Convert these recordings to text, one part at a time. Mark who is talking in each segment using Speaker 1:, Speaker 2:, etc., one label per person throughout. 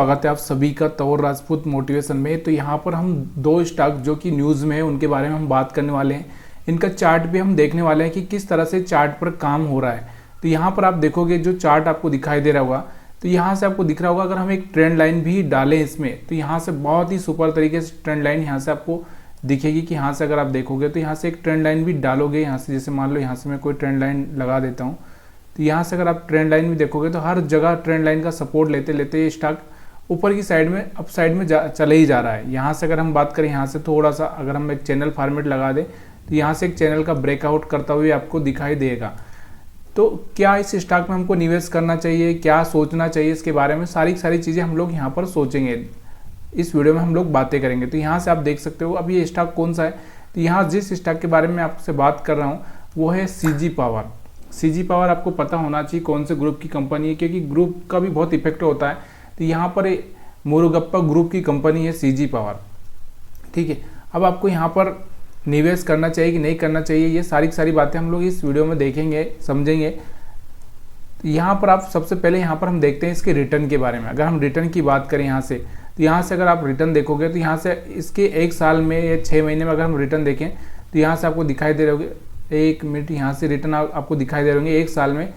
Speaker 1: स्वागत है आप सभी का तौर राजपूत मोटिवेशन में। तो यहाँ पर हम दो स्टॉक जो कि न्यूज़ में है उनके बारे में हम बात करने वाले हैं। इनका चार्ट भी हम देखने वाले हैं कि किस तरह से चार्ट पर काम हो रहा है। तो यहाँ पर आप देखोगे जो चार्ट आपको दिखाई दे रहा होगा, तो यहाँ से आपको दिख रहा होगा अगर हम एक ट्रेंड लाइन भी डालें इसमें, तो यहाँ से बहुत ही सुपर तरीके से ट्रेंड लाइन यहाँ से आपको दिखेगी कि यहाँ से अगर आप देखोगे तो यहाँ से एक ट्रेंड लाइन भी डालोगे। यहाँ से जैसे मान लो यहाँ से मैं कोई ट्रेंड लाइन लगा देता हूँ, तो यहाँ से अगर आप ट्रेंड लाइन भी देखोगे तो हर जगह ट्रेंड लाइन का सपोर्ट लेते लेते ये स्टॉक ऊपर की साइड में अप साइड में चले ही जा रहा है। यहाँ से अगर हम बात करें, यहाँ से थोड़ा सा अगर हम एक चैनल फॉर्मेट लगा दें तो यहाँ से एक चैनल का ब्रेकआउट करता हुए आपको दिखाई देगा। तो क्या इस स्टॉक में हमको निवेश करना चाहिए, क्या सोचना चाहिए, इसके बारे में सारी चीज़ें हम लोग यहाँ पर सोचेंगे। इस वीडियो में हम लोग बातें करेंगे। तो यहाँ से आप देख सकते हो अब ये स्टॉक कौन सा है। तो यहाँ जिस स्टॉक के बारे में आपसे बात कर रहा हूँ वो है सीजी पावर। सीजी पावर आपको पता होना चाहिए कौन से ग्रुप की कंपनी है, क्योंकि ग्रुप का भी बहुत इफेक्ट होता है। तो यहाँ पर मुरुगप्पा ग्रुप की कंपनी है सीजी पावर। ठीक है, अब आपको यहाँ पर निवेश करना चाहिए कि नहीं करना चाहिए, ये सारी बातें हम लोग इस वीडियो में देखेंगे, समझेंगे। तो यहाँ पर आप सबसे पहले यहाँ पर हम देखते हैं इसके रिटर्न के बारे में। अगर हम रिटर्न की बात करें यहाँ से, तो यहाँ से अगर आप रिटर्न देखोगे तो यहाँ से इसके एक साल में या 6 महीने में अगर हम रिटर्न देखें तो यहाँ से आपको दिखाई दे रहे होंगे, एक मिनट, यहाँ से रिटर्न आपको दिखाई दे रहे होंगे एक साल में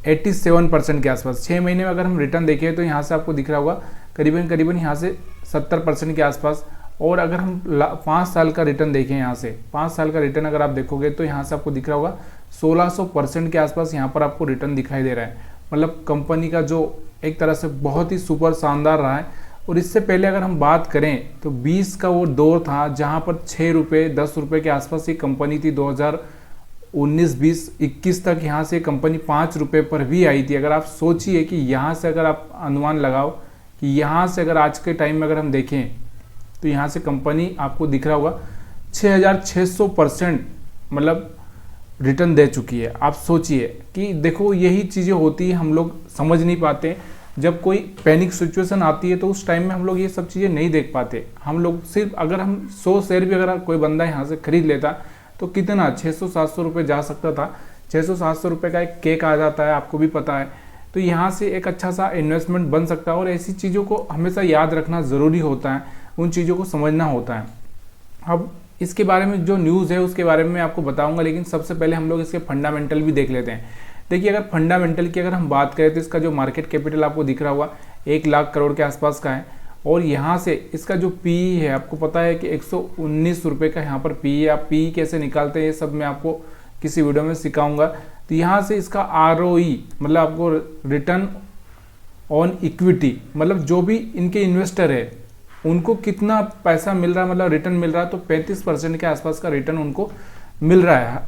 Speaker 1: 87% के आसपास। 6 महीने में अगर हम रिटर्न देखें तो यहाँ से आपको दिख रहा होगा करीबन यहाँ से 70% के आसपास। और अगर हम 5 साल का रिटर्न देखें, यहाँ से 5 साल का रिटर्न अगर आप देखोगे तो यहाँ से आपको दिख रहा होगा 1600% के आसपास यहाँ पर आपको रिटर्न दिखाई दे रहा है। मतलब कंपनी का जो एक तरह से बहुत ही सुपर शानदार रहा है। और इससे पहले अगर हम बात करें तो 20 का वो दौर था जहाँ पर 6 रुपये 10 रुपये के आसपास ये कंपनी थी। 2019, 20, 21 तक यहाँ से कंपनी 5 रुपये पर भी आई थी। अगर आप सोचिए कि यहाँ से अगर आप अनुमान लगाओ कि यहाँ से अगर आज के टाइम में अगर हम देखें तो यहाँ से कंपनी आपको दिख रहा होगा 6600% मतलब रिटर्न दे चुकी है। आप सोचिए कि देखो यही चीज़ें होती है, हम लोग समझ नहीं पाते। जब कोई पैनिक सिचुएशन आती है तो उस टाइम में हम लोग ये सब चीज़ें नहीं देख पाते। हम लोग सिर्फ अगर हम 100 शेयर भी अगर कोई बंदा यहाँ से खरीद लेता तो कितना 600-700 रुपये जा सकता था। 600-700 रुपये का एक केक आ जाता है, आपको भी पता है। तो यहाँ से एक अच्छा सा इन्वेस्टमेंट बन सकता है। और ऐसी चीज़ों को हमेशा याद रखना ज़रूरी होता है, उन चीज़ों को समझना होता है। अब इसके बारे में जो न्यूज़ है उसके बारे में मैं आपको बताऊंगा, लेकिन सबसे पहले हम लोग इसके फंडामेंटल भी देख लेते हैं। देखिए, अगर फंडामेंटल की अगर हम बात करें तो इसका जो मार्केट कैपिटल आपको दिख रहा होगा 1 लाख करोड़ के आसपास का है। और यहाँ से इसका जो पी है आपको पता है कि 119 रुपये का यहाँ पर पी है। आप पी कैसे निकालते हैं ये सब मैं आपको किसी वीडियो में सिखाऊंगा। तो यहाँ से इसका ROE मतलब आपको रिटर्न ऑन इक्विटी, मतलब जो भी इनके इन्वेस्टर है उनको कितना पैसा मिल रहा है, मतलब रिटर्न मिल रहा है, तो 35% के आसपास का रिटर्न उनको मिल रहा है।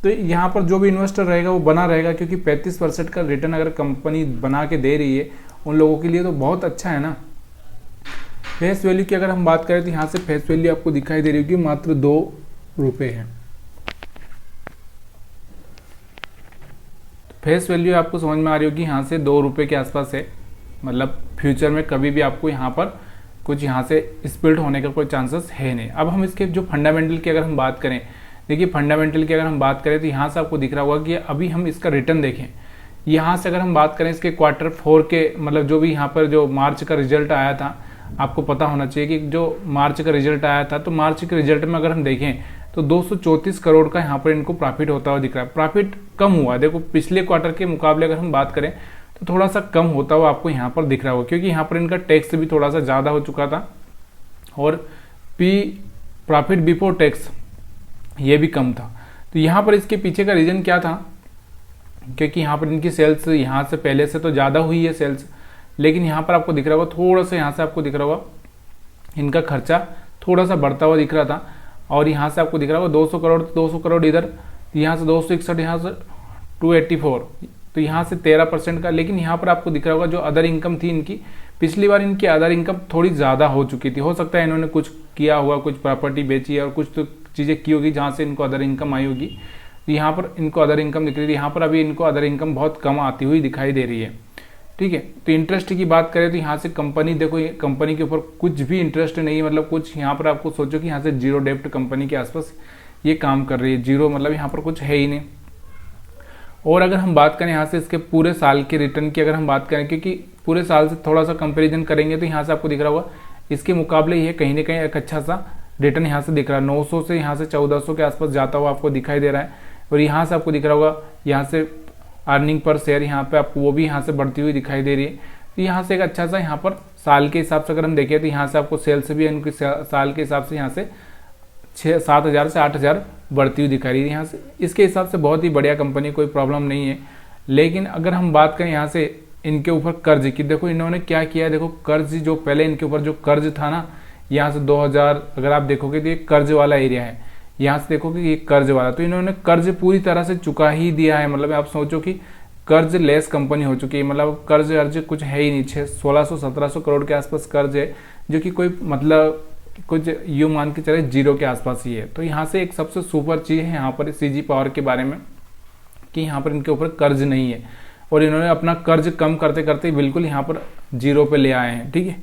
Speaker 1: तो यहाँ पर जो भी इन्वेस्टर रहेगा वो बना रहेगा, क्योंकि 35% का रिटर्न अगर कंपनी बना के दे रही है उन लोगों के लिए तो बहुत अच्छा है ना। फेस वैल्यू की अगर हम बात करें तो यहाँ से फेस वैल्यू आपको दिखाई दे रही होगी मात्र 2 रुपये है। फेस वैल्यू आपको समझ में आ रही होगी, यहाँ से 2 रुपये के आसपास है। मतलब फ्यूचर में कभी भी आपको यहाँ पर कुछ यहाँ से स्प्लिट होने का कोई चांसेस है नहीं। अब हम इसके जो फंडामेंटल की अगर हम बात करें, देखिए फंडामेंटल की अगर हम बात करें तो यहाँ से आपको दिख रहा होगा कि अभी हम इसका रिटर्न देखें। यहाँ से अगर हम बात करें इसके Q4 के, मतलब जो भी यहाँ पर जो मार्च का रिजल्ट आया था, आपको पता होना चाहिए कि जो मार्च का रिजल्ट आया था, तो मार्च के रिजल्ट में अगर हम देखें तो 234 करोड़ का यहाँ पर इनको प्रॉफिट होता हुआ दिख रहा है। प्रॉफिट कम हुआ, देखो पिछले क्वार्टर के मुकाबले अगर हम बात करें तो थोड़ा सा कम होता हुआ आपको यहाँ पर दिख रहा होगा, क्योंकि यहाँ पर इनका टैक्स भी थोड़ा सा ज़्यादा हो चुका था और प्रॉफिट बिफोर टैक्स ये भी कम था। तो यहाँ पर इसके पीछे का रीज़न क्या था, क्योंकि यहाँ पर इनकी सेल्स यहाँ से पहले से तो ज़्यादा हुई है सेल्स, लेकिन यहाँ पर आपको दिख रहा होगा थोड़ा सा यहाँ से आपको दिख रहा होगा इनका खर्चा थोड़ा सा बढ़ता हुआ दिख रहा था। और यहाँ से आपको दिख रहा होगा 200 करोड़ इधर, यहाँ से 261, यहाँ से 284, तो यहाँ से 13% का। लेकिन यहाँ पर आपको दिख रहा होगा जो अदर इनकम थी इनकी, पिछली बार इनकी अदर इनकम थोड़ी ज़्यादा हो चुकी थी। हो सकता है इन्होंने कुछ किया हुआ, कुछ प्रॉपर्टी बेची और कुछ तो चीज़ें की होगी जहाँ से इनको अदर इनकम आई होगी। तो यहाँ पर इनको अदर इनकम दिख रही थी, यहाँ पर अभी इनको अदर इनकम बहुत कम आती हुई दिखाई दे रही है। ठीक है, तो इंटरेस्ट की बात करें तो यहाँ से कंपनी, देखो कंपनी के ऊपर कुछ भी इंटरेस्ट नहीं है। मतलब कुछ यहाँ पर आपको सोचो कि यहाँ से जीरो डेप्ट कंपनी के आसपास ये काम कर रही है। जीरो मतलब यहाँ पर कुछ है ही नहीं। और अगर हम बात करें यहाँ से इसके पूरे साल के रिटर्न की अगर हम बात करें, क्योंकि पूरे साल से थोड़ा सा कंपेरिजन करेंगे तो यहाँ से आपको दिख रहा होगा इसके मुकाबले ये कहीं ना कहीं एक अच्छा सा रिटर्न यहाँ से दिख रहा है। 900 से यहाँ से 1400 के आसपास जाता हुआ आपको दिखाई दे रहा है। और यहाँ से आपको दिख रहा होगा यहाँ से अर्निंग पर शेयर यहाँ पे आपको वो भी यहाँ से बढ़ती हुई दिखाई दे रही है। तो यहाँ से एक अच्छा सा यहाँ पर साल के हिसाब से अगर हम देखें तो यहाँ से आपको सेल्स भी इनकी साल के हिसाब से यहाँ से 7,000 से 8,000 बढ़ती हुई दिखाई रही है यहाँ से। इसके हिसाब से बहुत ही बढ़िया कंपनी, कोई प्रॉब्लम नहीं है। लेकिन अगर हम बात करें यहाँ से इनके ऊपर कर्ज की, देखो इन्होंने क्या किया है। देखो कर्ज जो पहले इनके ऊपर जो कर्ज था ना, यहाँ से 2000 अगर आप देखोगे तो ये कर्ज वाला एरिया है। यहाँ से देखोगे ये कर्ज वाला, तो इन्होंने कर्ज पूरी तरह से चुका ही दिया है। मतलब आप सोचो कि कर्ज लेस कंपनी हो चुकी है। मतलब कर्ज अर्ज कुछ है ही नहीं, 1600-1700 करोड़ के आसपास कर्ज है, जो कि कोई मतलब कुछ यूँ मान के चले जीरो के आसपास ही है। तो यहाँ से एक सबसे सुपर चीज़ है यहाँ पर सीजी पावर के बारे में कि यहाँ पर इनके ऊपर कर्ज नहीं है और इन्होंने अपना कर्ज कम करते करते बिल्कुल यहाँ पर जीरो पे ले आए हैं। ठीक है,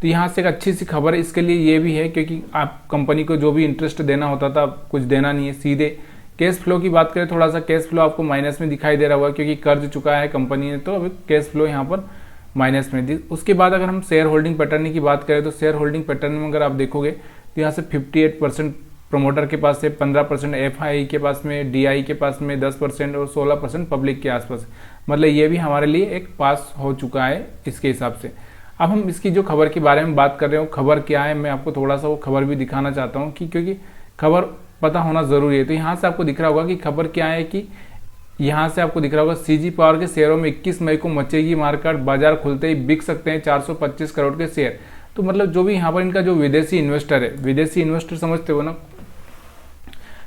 Speaker 1: तो यहाँ से एक अच्छी सी खबर इसके लिए ये भी है क्योंकि आप कंपनी को जो भी इंटरेस्ट देना होता था कुछ देना नहीं है। सीधे कैश फ्लो की बात करें, थोड़ा सा कैश फ्लो आपको माइनस में दिखाई दे रहा होगा क्योंकि कर्ज चुका है कंपनी ने, तो अभी कैश फ्लो यहाँ पर माइनस में दी। उसके बाद अगर हम शेयर होल्डिंग पैटर्न की बात करें तो शेयर होल्डिंग पैटर्न में अगर आप देखोगे तो यहाँ से 58% प्रमोटर के पास है, 15% एफआई के पास में, डीआई के पास में 10% और 16% पब्लिक के आसपास। मतलब ये भी हमारे लिए एक पास हो चुका है इसके हिसाब से। अब हम इसकी जो खबर के बारे में बात कर रहे हो, खबर क्या है, मैं आपको थोड़ा सा वो खबर भी दिखाना चाहता हूँ कि क्योंकि खबर पता होना जरूरी है। तो यहाँ से आपको दिख रहा होगा कि खबर क्या है कि यहाँ से आपको दिख रहा होगा सीजी पावर के शेयरों में 21 मई को मचेगी मार्केट, बाजार खुलते ही बिक सकते हैं 425 करोड़ के शेयर। तो मतलब जो भी यहाँ पर इनका जो विदेशी इन्वेस्टर है, विदेशी इन्वेस्टर समझते हो ना,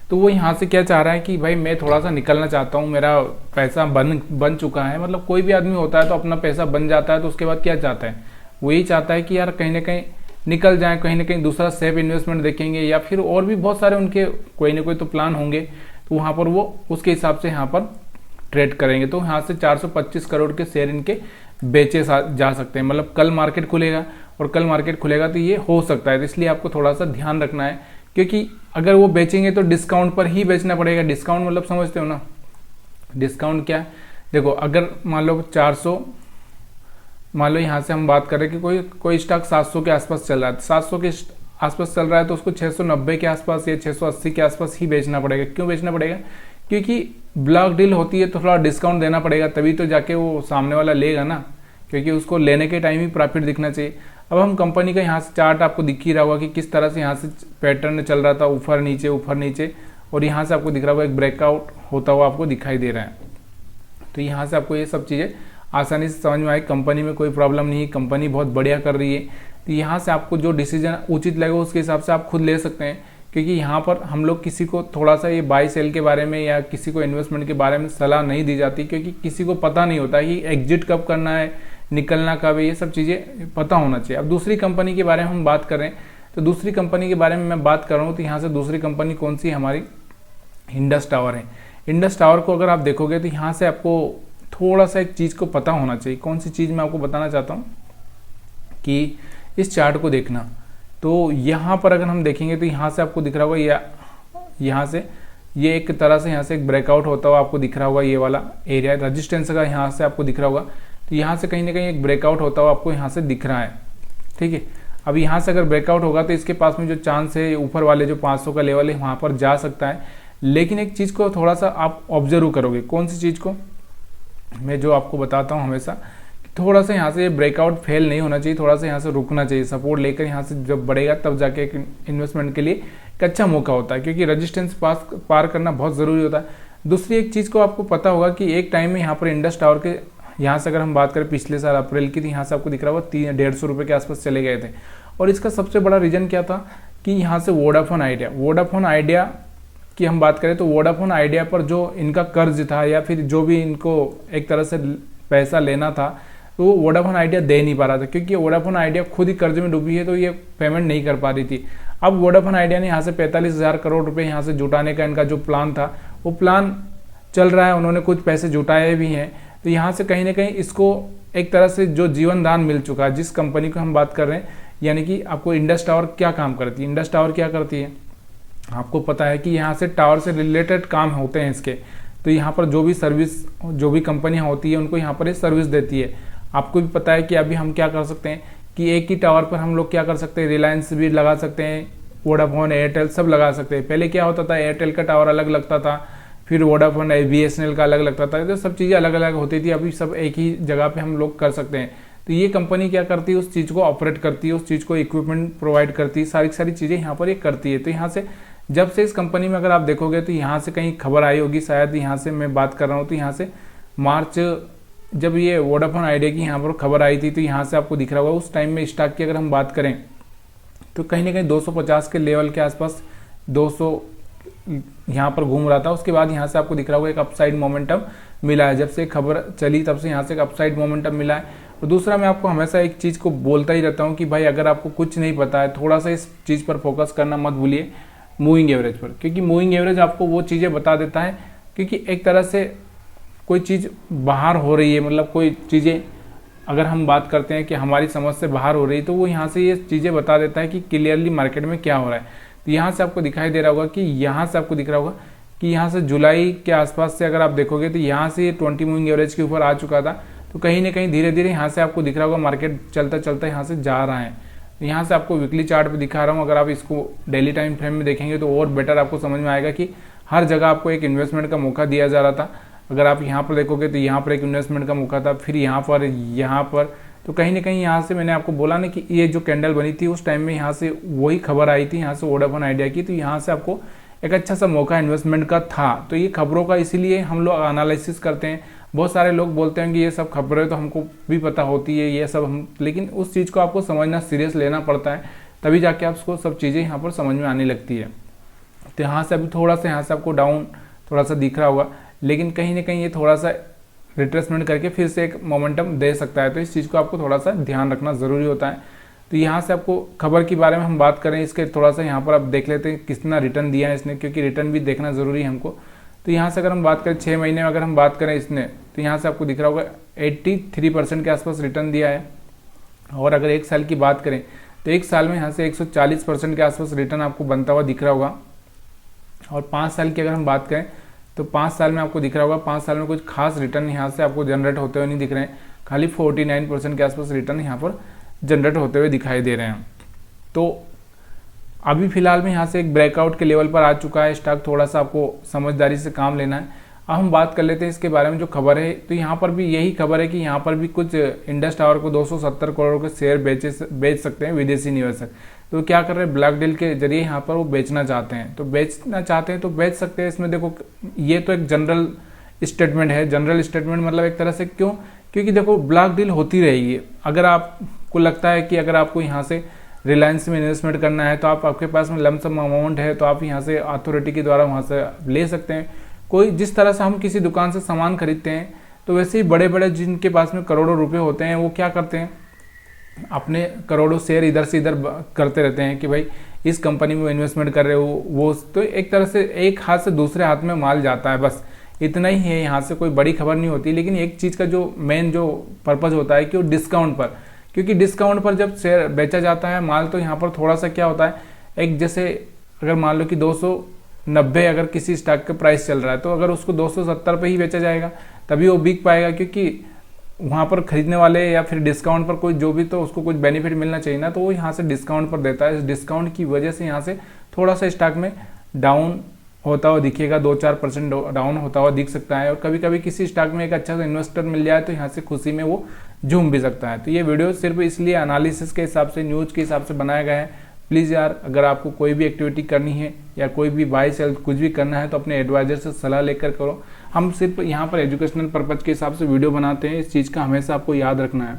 Speaker 1: तो वो यहाँ से क्या चाह रहा है कि भाई मैं थोड़ा सा निकलना चाहता हूँ, मेरा पैसा बन चुका है। मतलब कोई भी आदमी होता है तो अपना पैसा बन जाता है तो उसके बाद क्या चाहता है, वो यही चाहता है कि यार कहीं ना कहीं निकल जाए, कहीं ना कहीं दूसरा सेफ इन्वेस्टमेंट देखेंगे या फिर और भी बहुत सारे उनके कोई ना कोई तो प्लान होंगे, तो वहाँ पर वो उसके हिसाब से यहाँ पर ट्रेड करेंगे। तो यहाँ से 425 करोड़ के शेयर इनके बेचे जा सकते हैं। मतलब कल मार्केट खुलेगा और कल मार्केट खुलेगा तो ये हो सकता है। तो इसलिए आपको थोड़ा सा ध्यान रखना है क्योंकि अगर वो बेचेंगे तो डिस्काउंट पर ही बेचना पड़ेगा। डिस्काउंट मतलब समझते हो ना, डिस्काउंट क्या है। देखो अगर मान लो 400, मान लो यहाँ से हम बात करें कि कोई स्टॉक 700 के आसपास चल रहा है, 700 के आसपास चल रहा है तो उसको 690 के आसपास या 680 के आसपास ही बेचना पड़ेगा। क्यों बेचना पड़ेगा, क्योंकि ब्लॉक डील होती है तो थोड़ा डिस्काउंट देना पड़ेगा, तभी तो जाके वो सामने वाला लेगा ना, क्योंकि उसको लेने के टाइम ही प्रॉफिट दिखना चाहिए। अब हम कंपनी का यहाँ से चार्ट आपको दिख ही रहा होगा कि किस तरह से यहाँ से पैटर्न चल रहा था, ऊपर नीचे, और यहाँ से आपको दिख रहा होगा एक ब्रेकआउट होता हुआ आपको दिखाई दे रहा है। तो यहाँ से आपको ये सब चीज़ें आसानी से समझ में आए। कंपनी में कोई प्रॉब्लम नहीं है, कंपनी बहुत बढ़िया कर रही है। तो यहाँ से आपको जो डिसीजन उचित लगेगा उसके हिसाब से आप खुद ले सकते हैं, क्योंकि यहाँ पर हम लोग किसी को थोड़ा सा ये बाई सेल के बारे में या किसी को इन्वेस्टमेंट के बारे में सलाह नहीं दी जाती, क्योंकि किसी को पता नहीं होता कि एग्जिट कब करना है, निकलना कब है, ये सब चीज़ें पता होना चाहिए। अब दूसरी कंपनी के बारे में हम बात करें तो दूसरी कंपनी के बारे में मैं बात कर रहा हूँ। तो यहाँ से दूसरी कंपनी कौन सी है, हमारी इंडस टावर है। इंडस टावर को अगर आप देखोगे तो यहाँ से आपको थोड़ा सा एक चीज़ को पता होना चाहिए। कौन सी चीज़ मैं आपको बताना चाहता हूँ कि इस चार्ट को देखना। तो यहाँ पर अगर हम देखेंगे तो यहाँ से आपको दिख रहा होगा यहाँ से ये एक तरह से यहाँ से एक ब्रेकआउट होता हुआ आपको दिख रहा होगा, ये वाला एरिया रजिस्टेंस का यहाँ से आपको दिख रहा होगा। तो यहाँ से कहीं ना कहीं एक ब्रेकआउट होता हुआ आपको यहाँ से दिख रहा है। ठीक है, अब यहाँ से अगर ब्रेकआउट होगा तो इसके पास में जो चांस है ऊपर वाले जो 500 का लेवल है वहाँ पर जा सकता है। लेकिन एक चीज़ को थोड़ा सा आप ऑब्जर्व करोगे, कौन सी चीज़ को, मैं जो आपको बताता हूँ हमेशा, थोड़ा सा यहाँ से ये ब्रेकआउट फेल नहीं होना चाहिए, थोड़ा सा यहाँ से रुकना चाहिए। सपोर्ट लेकर यहाँ से जब बढ़ेगा तब जाके एक इन्वेस्टमेंट के लिए एक अच्छा मौका होता है, क्योंकि रेजिस्टेंस पार करना बहुत ज़रूरी होता है। दूसरी एक चीज़ को आपको पता होगा कि एक टाइम में यहाँ पर इंडस टावर के यहाँ से अगर हम बात करें पिछले साल अप्रैल की, तो यहाँ से आपको दिख रहा होगा 150 रुपये के आसपास चले गए थे। और इसका सबसे बड़ा रीज़न क्या था कि यहाँ से वोडाफोन आइडिया की हम बात करें तो वोडाफोन आइडिया पर जो इनका कर्ज था या फिर जो भी इनको एक तरह से पैसा लेना था, तो वो वोडाफोन आइडिया दे नहीं पा रहा था, क्योंकि वोडाफोन आइडिया खुद ही कर्ज में डूबी है तो ये पेमेंट नहीं कर पा रही थी। अब वोडाफोन आइडिया ने यहाँ से 45,000 करोड़ रुपए यहाँ से जुटाने का इनका जो प्लान था वो प्लान चल रहा है, उन्होंने कुछ पैसे जुटाए भी हैं। तो यहाँ से कहीं ना कहीं इसको एक तरह से जो जीवन दान मिल चुका है, जिस कंपनी को हम बात कर रहे हैं, यानी कि आपको इंडस टावर क्या काम करती है। इंडस टावर क्या करती है, आपको पता है कि यहाँ से टावर से रिलेटेड काम होते हैं इसके। तो यहाँ पर जो भी सर्विस, जो भी कंपनियाँ होती है उनको यहाँ पर ये सर्विस देती है। आपको भी पता है कि अभी हम क्या कर सकते हैं कि एक ही टावर पर हम लोग क्या कर सकते हैं, रिलायंस भी लगा सकते हैं, वोडाफोन, एयरटेल सब लगा सकते हैं। पहले क्या होता था, एयरटेल का टावर अलग लगता था, फिर वोडाफोन BSNL का अलग लगता था, तो सब चीज़ें अलग अलग होती थी। अभी सब एक ही जगह पे हम लोग कर सकते हैं। तो ये कंपनी क्या करती है, उस चीज़ को ऑपरेट करती है, उस चीज़ को इक्विपमेंट प्रोवाइड करती है, सारी चीज़ें यहाँ पर ये करती है। तो यहाँ से जब से इस कंपनी में अगर आप देखोगे तो यहाँ से कहीं खबर आई होगी, शायद यहाँ से मैं बात कर रहा हूँ, तो यहाँ से मार्च जब ये वोडाफोन आइडिया की यहाँ पर खबर आई थी, तो यहाँ से आपको दिख रहा होगा उस टाइम में स्टॉक की अगर हम बात करें तो कहीं ना कहीं 250 के लेवल के आसपास 200 यहाँ पर घूम रहा था। उसके बाद यहाँ से आपको दिख रहा होगा एक अपसाइड मोमेंटम मिला है। जब से खबर चली तब से यहाँ से एक अपसाइड मोमेंटम मिला है। और दूसरा, मैं आपको हमेशा एक चीज़ को बोलता ही रहता हूँ कि भाई अगर आपको कुछ नहीं पता है, थोड़ा सा इस चीज़ पर फोकस करना मत भूलिए, मूविंग एवरेज पर, क्योंकि मूविंग एवरेज आपको वो चीज़ें बता देता है। क्योंकि एक तरह से कोई चीज़ बाहर हो रही है, मतलब कोई चीज़ें अगर हम बात करते हैं कि हमारी समझ से बाहर हो रही है, तो वो यहाँ से ये चीज़ें बता देता है कि क्लियरली मार्केट में क्या हो रहा है। तो यहाँ से आपको दिखाई दे रहा होगा कि यहाँ से आपको दिख रहा होगा कि यहाँ से जुलाई के आसपास से अगर आप देखोगे तो यहाँ से ये 20 मूविंग एवरेज के ऊपर आ चुका था। तो कहीं ना कहीं धीरे धीरे यहाँ से आपको दिख रहा होगा मार्केट चलता चलता यहाँ से जा रहा है। यहाँ से आपको वीकली चार्ट पे दिखा रहा हूँ। अगर आप इसको डेली टाइम फ्रेम में देखेंगे तो और बेटर आपको समझ में आएगा कि हर जगह आपको एक इन्वेस्टमेंट का मौका दिया जा रहा था। अगर आप यहाँ पर देखोगे तो यहाँ पर एक इन्वेस्टमेंट का मौका था, फिर यहाँ पर तो कहीं ना कहीं यहाँ से मैंने आपको बोला ना कि ये जो कैंडल बनी थी उस टाइम में यहाँ से वही खबर आई थी, यहाँ से वोडाफोन आइडिया की। तो यहाँ से आपको एक अच्छा सा मौका इन्वेस्टमेंट का था। तो ये खबरों का इसीलिए हम लोग एनालिसिस करते हैं। बहुत सारे लोग बोलते हैं कि ये सब खबरें तो हमको भी पता होती है, ये सब हम, लेकिन उस चीज़ को आपको समझना, सीरियस लेना पड़ता है, तभी जाके आपको सब चीज़ें यहाँ पर समझ में आने लगती है। तो यहाँ से अभी थोड़ा सा यहाँ से आपको डाउन थोड़ा सा दिख रहा होगा, लेकिन कहीं ना कहीं ये थोड़ा सा रिट्रेसमेंट करके फिर से एक मोमेंटम दे सकता है। तो इस चीज़ को आपको थोड़ा सा ध्यान रखना ज़रूरी होता है। तो यहाँ से आपको खबर के बारे में हम बात करें, इसके थोड़ा सा यहाँ पर आप देख लेते हैं कितना रिटर्न दिया है इसने, क्योंकि रिटर्न भी देखना ज़रूरी है हमको। तो यहाँ से अगर हम बात करें 6 महीने में अगर हम बात करें इसने, तो यहाँ से आपको दिख रहा होगा 83% के आसपास रिटर्न दिया है। और अगर 1 साल की बात करें तो 1 साल में यहाँ से 140% के आसपास रिटर्न आपको बनता हुआ दिख रहा होगा। और 5 साल की अगर हम बात करें तो 5 साल में आपको दिख रहा होगा 5 साल में कुछ खास रिटर्न यहाँ से आपको जनरेट होते हुए नहीं दिख रहे हैं, खाली 49% के आसपास रिटर्न यहाँ पर जनरेट होते हुए दिखाई दे रहे हैं। तो अभी फिलहाल में यहाँ से एक ब्रेकआउट के लेवल पर आ चुका है स्टॉक, थोड़ा सा आपको समझदारी से काम लेना है। अब हम बात कर लेते हैं इसके बारे में जो खबर है। तो यहाँ पर भी यही खबर है कि यहाँ पर भी कुछ इंडस टावर को 270 करोड़ के शेयर बेच सकते हैं विदेशी निवेशक। तो क्या कर रहे हैं, ब्लैक डील के जरिए यहाँ पर वो बेचना चाहते हैं। तो बेच सकते हैं। इसमें देखो ये तो एक जनरल स्टेटमेंट है। जनरल स्टेटमेंट मतलब एक तरह से क्यों, क्योंकि देखो ब्लैक डील होती रहेगी। अगर आपको लगता है कि अगर आपको यहाँ से रिलायंस में इन्वेस्टमेंट करना है तो आपके पास में लमसम अमाउंट है तो आप यहाँ से अथॉरिटी के द्वारा वहाँ से ले सकते हैं। कोई जिस तरह से हम किसी दुकान से सामान खरीदते हैं तो वैसे ही बड़े बड़े जिनके पास में करोड़ों रुपए होते हैं वो क्या करते हैं, अपने करोड़ों शेयर इधर से इधर करते रहते हैं कि भाई इस कंपनी में इन्वेस्टमेंट कर रहे हो वो। तो एक तरह से एक हाथ से दूसरे हाथ में माल जाता है, बस इतना ही है। यहाँ से कोई बड़ी खबर नहीं होती। लेकिन एक चीज़ का जो मेन जो पर्पज़ होता है कि वो डिस्काउंट पर, क्योंकि डिस्काउंट पर जब शेयर बेचा जाता है माल, तो यहाँ पर थोड़ा सा क्या होता है, एक जैसे अगर मान लो कि 290 अगर किसी स्टॉक का प्राइस चल रहा है तो अगर उसको 270 पे ही बेचा जाएगा तभी वो बिक पाएगा, क्योंकि वहाँ पर खरीदने वाले या फिर डिस्काउंट पर कोई जो भी तो उसको कुछ बेनिफिट मिलना चाहिए ना, तो वो यहाँ से डिस्काउंट पर देता है। इस डिस्काउंट की वजह से यहाँ से थोड़ा सा स्टॉक में डाउन होता हुआ दिखेगा, 2-4% डाउन होता हुआ दिख सकता है। और कभी कभी किसी स्टॉक में एक अच्छा सा इन्वेस्टर मिल जाए तो यहाँ से खुशी में वो झूम भी सकता है। तो ये वीडियो सिर्फ इसलिए एनालिसिस के हिसाब से, न्यूज़ के हिसाब से बनाया गया है। प्लीज़ यार, अगर आपको कोई भी एक्टिविटी करनी है या कोई भी बाय सेल कुछ भी करना है तो अपने एडवाइजर से सलाह लेकर करो। हम सिर्फ यहाँ पर एजुकेशनल पर्पज़ के हिसाब से वीडियो बनाते हैं, इस चीज़ का हमेशा आपको याद रखना है।